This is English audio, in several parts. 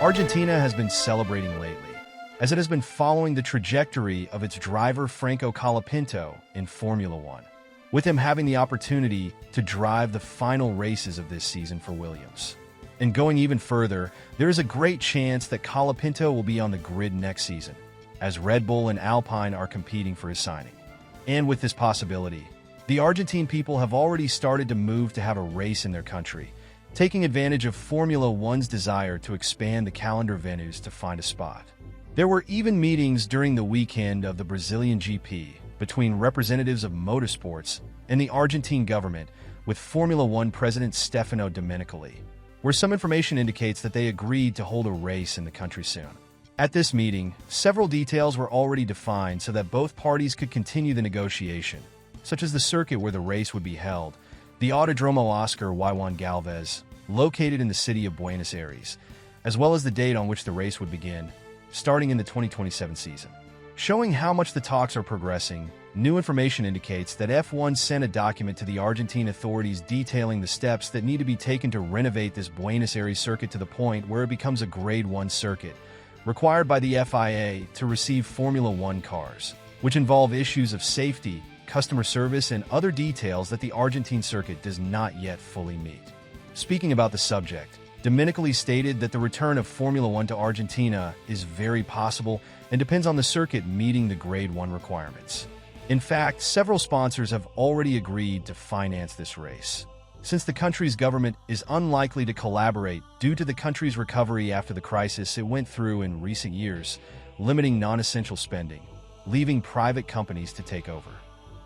Argentina has been celebrating lately, as it has been following the trajectory of its driver Franco Colapinto in Formula One, with him having the opportunity to drive the final races of this season for Williams. And going even further, there is a great chance that Colapinto will be on the grid next season, as Red Bull and Alpine are competing for his signing. And with this possibility, the Argentine people have already started to move to have a race in their country, taking advantage of Formula One's desire to expand the calendar venues to find a spot. There were even meetings during the weekend of the Brazilian GP between representatives of motorsports and the Argentine government with Formula One President Stefano Domenicali, where some information indicates that they agreed to hold a race in the country soon. At this meeting, several details were already defined so that both parties could continue the negotiation, such as the circuit where the race would be held, the Autodromo Oscar Y1 Galvez, located in the city of Buenos Aires, as well as the date on which the race would begin, starting in the 2027 season. Showing how much the talks are progressing, new information indicates that F1 sent a document to the Argentine authorities detailing the steps that need to be taken to renovate this Buenos Aires circuit to the point where it becomes a Grade 1 circuit, required by the FIA to receive Formula One cars, which involve issues of safety, customer service, and other details that the Argentine circuit does not yet fully meet. Speaking about the subject, Domenicali stated that the return of Formula One to Argentina is very possible and depends on the circuit meeting the Grade 1 requirements. In fact, several sponsors have already agreed to finance this race. Since the country's government is unlikely to collaborate due to the country's recovery after the crisis it went through in recent years, limiting non-essential spending, leaving private companies to take over.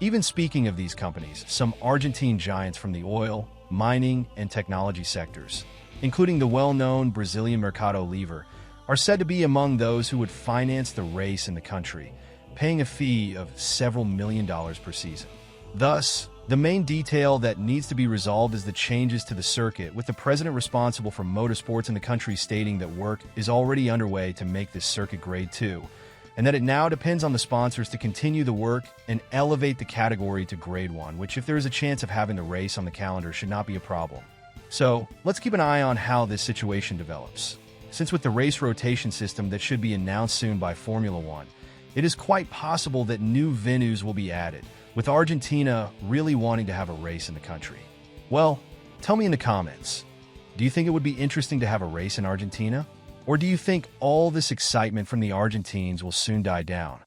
Even speaking of these companies, some Argentine giants from the oil, mining, and technology sectors, including the well-known Brazilian Mercado Livre, are said to be among those who would finance the race in the country, paying a fee of several $1 million per season. Thus, the main detail that needs to be resolved is the changes to the circuit, with the president responsible for motorsports in the country stating that work is already underway to make this circuit Grade 2, and that it now depends on the sponsors to continue the work and elevate the category to Grade 1, which, if there is a chance of having the race on the calendar, should not be a problem. So, let's keep an eye on how this situation develops. Since with the race rotation system that should be announced soon by Formula One, it is quite possible that new venues will be added, with Argentina really wanting to have a race in the country. Well, tell me in the comments, do you think it would be interesting to have a race in Argentina? Or do you think all this excitement from the Argentines will soon die down?